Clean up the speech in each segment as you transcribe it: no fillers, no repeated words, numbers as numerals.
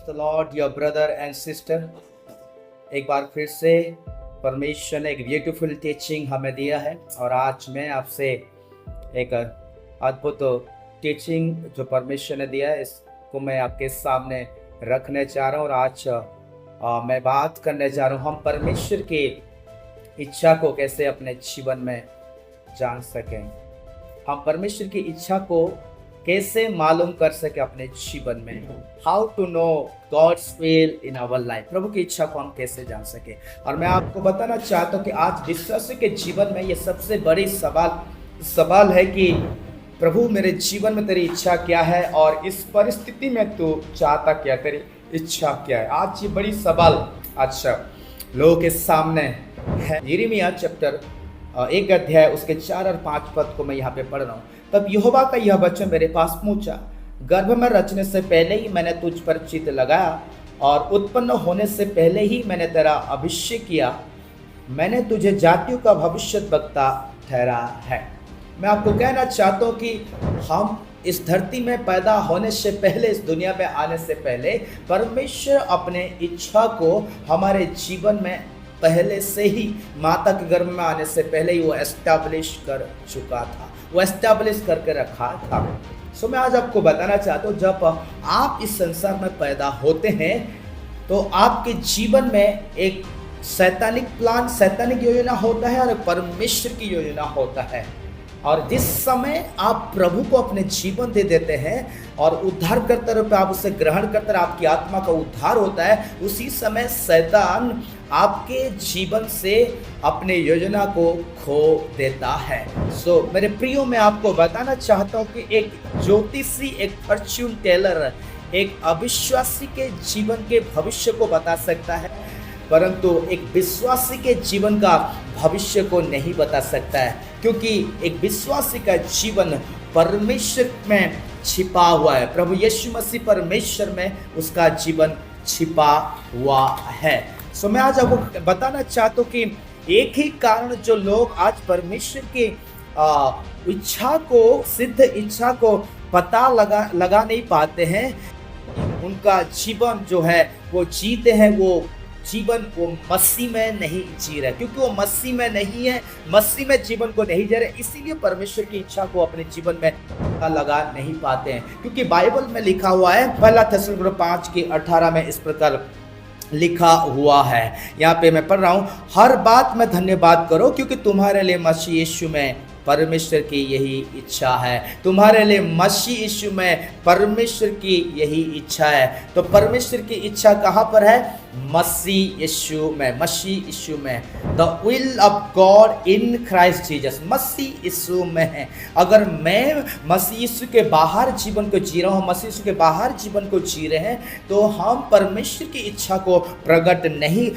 The Lord your brother and sister. एक बार फिर से परमेश्वर ने एक ब्यूटीफुल टीचिंग हमें दिया है और आज मैं आपसे एक अद्भुत टीचिंग जो परमेश्वर ने दिया है इसको मैं आपके सामने रखने जा रहा हूँ। और आज मैं बात करने जा रहा हूँ हम परमेश्वर की इच्छा को कैसे अपने जीवन में जान सकें, हम परमेश्वर की इच्छा को कैसे मालूम कर सके अपने जीवन में। How to know God's will in our life, प्रभु की इच्छा को हम कैसे जान सके। और मैं आपको बताना चाहता हूँ कि आज विश्वासी के जीवन में ये सबसे बड़ी सवाल है कि प्रभु मेरे जीवन में तेरी इच्छा क्या है और इस परिस्थिति में तू चाहता क्या, तेरी इच्छा क्या है। आज ये बड़ी सवाल अच्छा लोगों के सामने है। यिर्मयाह चैप्टर 1 अध्याय उसके 4 और 5 पद को मैं यहाँ पे पढ़ रहा हूँ। तब यहोवा का यह वचन मेरे पास पहुंचा, गर्भ में रचने से पहले ही मैंने तुझ पर चित्त लगाया और उत्पन्न होने से पहले ही मैंने तेरा अभिषेक किया, मैंने तुझे जातियों का भविष्यद्वक्ता ठहरा है। मैं आपको कहना चाहता हूँ कि हम इस धरती में पैदा होने से पहले, इस दुनिया में आने से पहले परमेश्वर अपने इच्छा को हमारे जीवन में पहले से ही माता के गर्भ में आने से पहले ही वो एस्टैब्लिश कर चुका था, वो एस्टैब्लिश करके रखा था। सो मैं आज आपको बताना चाहता हूँ जब आप इस संसार में पैदा होते हैं तो आपके जीवन में एक शैतानिक प्लान, शैतानिक योजना होता है और परमेश्वर की योजना होता है। और जिस समय आप प्रभु को अपने जीवन दे देते हैं और उद्धार करते रूप में आप उसे ग्रहण करते हैं, आपकी आत्मा का उद्धार होता है, उसी समय शैतान आपके जीवन से अपने योजना को खो देता है। सो मेरे प्रियो, मैं आपको बताना चाहता हूँ कि एक ज्योतिषी, एक फॉर्च्यून टेलर एक अविश्वासी के जीवन के भविष्य को बता सकता है, परंतु एक विश्वासी के जीवन का भविष्य को नहीं बता सकता है, क्योंकि एक विश्वासी का जीवन परमेश्वर में छिपा हुआ है। प्रभु यीशु मसीह परमेश्वर में उसका जीवन छिपा हुआ है। सो मैं आज आपको बताना चाहता हूँ कि एक ही कारण जो लोग आज परमेश्वर की इच्छा को, सिद्ध इच्छा को पता लगा नहीं पाते हैं, उनका जीवन जो है वो जीते हैं, वो जीवन वो मसीह में नहीं जी रहे, क्योंकि वो मसीह में नहीं है, मसीह में जीवन को नहीं जी रहे, इसीलिए परमेश्वर की इच्छा को अपने जीवन में लगा नहीं पाते हैं। क्योंकि बाइबल में लिखा हुआ है, 1 थिस्सलुनीके 5:18 में इस प्रकार लिखा हुआ है, यहाँ पे मैं पढ़ रहा हूँ, हर बात में धन्यवाद करो क्योंकि तुम्हारे लिए मसीह यीशु में परमेश्वर की यही इच्छा है। तुम्हारे लिए मसीह यीशु में परमेश्वर की यही इच्छा है। तो परमेश्वर की इच्छा कहाँ पर है? मसीह यीशु में, मसीह यीशु में। The will of God in Christ Jesus, मसीह यीशु में है। अगर मैं मसीह यीशु के बाहर जीवन को जी रहा हूँ, मसीह यीशु के बाहर जीवन को जी रहे हैं, तो हम परमेश्वर की इच्छा को प्रकट नहीं,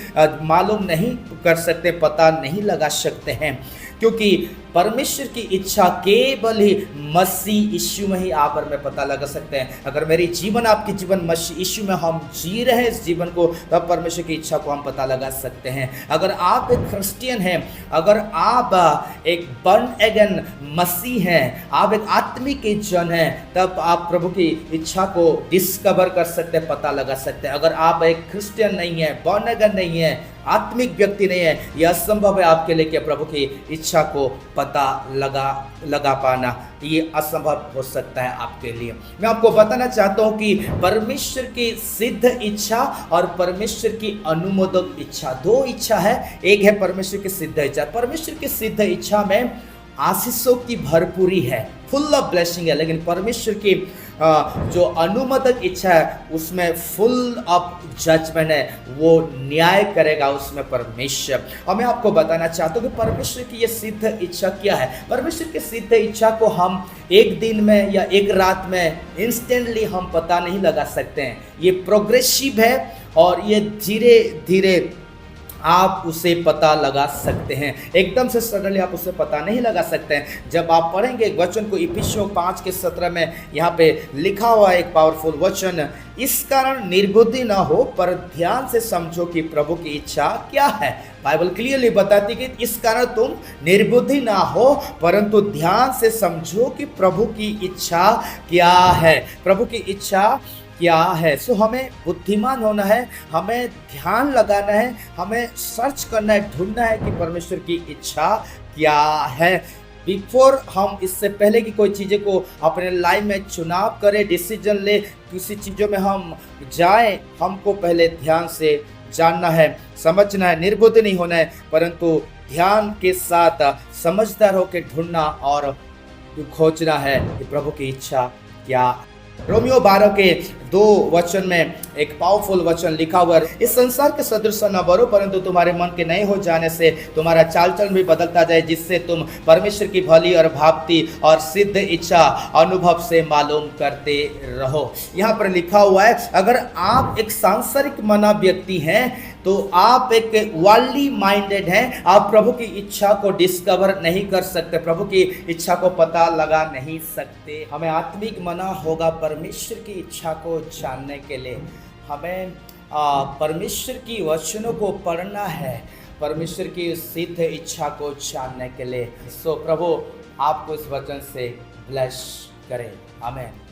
मालूम नहीं कर सकते, पता नहीं लगा सकते हैं, क्योंकि परमेश्वर की इच्छा केवल ही मसीह यीशु में ही आप और मैं पता लगा सकते हैं। अगर मेरी जीवन, आपकी जीवन मसीह यीशु में हम जी रहे हैं इस जीवन को, तब परमेश्वर की इच्छा को हम पता लगा सकते हैं। अगर आप एक क्रिश्चियन हैं, अगर आप एक बर्न अगेन मसीह हैं, आप एक आत्मिक जन हैं, तब आप प्रभु की इच्छा को डिस्कवर कर सकते हैं, पता लगा सकते हैं। अगर आप एक क्रिश्चियन नहीं है, बर्न अगेन नहीं है, आत्मिक व्यक्ति नहीं है, यह असंभव है आपके लिए कि प्रभु की इच्छा को पता लगा पाना, ये असंभव हो सकता है आपके लिए। मैं आपको बताना चाहता हूं कि परमेश्वर की सिद्ध इच्छा और परमेश्वर की अनुमोदक इच्छा, दो इच्छा है। एक है परमेश्वर की सिद्ध इच्छा। परमेश्वर की सिद्ध इच्छा में आशीषों की भरपूरी है, फुल ऑफ ब्लेसिंग है, लेकिन परमेश्वर की जो अनुमोदक इच्छा है उसमें फुल ऑफ जजमेंट है, वो न्याय करेगा उसमें परमेश्वर। और मैं आपको बताना चाहता हूँ कि परमेश्वर की ये सिद्ध इच्छा क्या है। परमेश्वर की सिद्ध इच्छा को हम एक दिन में या एक रात में इंस्टेंटली हम पता नहीं लगा सकते हैं। ये प्रोग्रेसिव है और ये धीरे धीरे आप उसे पता लगा सकते हैं, एकदम से सडनली आप उसे पता नहीं लगा सकते हैं। जब आप पढ़ेंगे एक वचन को, इफिसियों 5:17 में यहाँ पे लिखा हुआ है एक पावरफुल वचन, इस कारण निर्बुद्धि ना हो पर ध्यान से समझो कि प्रभु की इच्छा क्या है। बाइबल क्लियरली बताती है कि इस कारण तुम निर्बुद्धि ना हो परंतु ध्यान से समझो कि प्रभु की इच्छा क्या है। प्रभु की इच्छा क्या है। सो हमें बुद्धिमान होना है, हमें ध्यान लगाना है, हमें सर्च करना है, ढूंढना है कि परमेश्वर की इच्छा क्या है। बिफोर हम, इससे पहले कि कोई चीज़ें को अपने लाइफ में चुनाव करें, डिसीजन ले, किसी चीज़ों में हम जाएं, हमको पहले ध्यान से जानना है, समझना है, निर्बुद्ध नहीं होना है, परंतु ध्यान के साथ समझदार होकर ढूंढना और खोजना है कि प्रभु की इच्छा क्या। रोमियो 12 के 2 वचन में एक पावरफुल वचन लिखा हुआ है, इस संसार के सदृश न बढ़ो, परंतु तुम्हारे मन के नए हो जाने से तुम्हारा चाल चलन भी बदलता जाए, जिससे तुम परमेश्वर की भली और भावती और सिद्ध इच्छा अनुभव से मालूम करते रहो। यहाँ पर लिखा हुआ है, अगर आप एक सांसारिक मना व्यक्ति हैं तो आप एक वर्ल्डली माइंडेड हैं, आप प्रभु की इच्छा को डिस्कवर नहीं कर सकते, प्रभु की इच्छा को पता लगा नहीं सकते। हमें आत्मिक मना होगा परमेश्वर की इच्छा को जानने के लिए। हमें परमेश्वर की वचनों को पढ़ना है, परमेश्वर की सिद्ध इच्छा को जानने के लिए। सो प्रभु आपको इस वचन से ब्लेस करें। आमीन।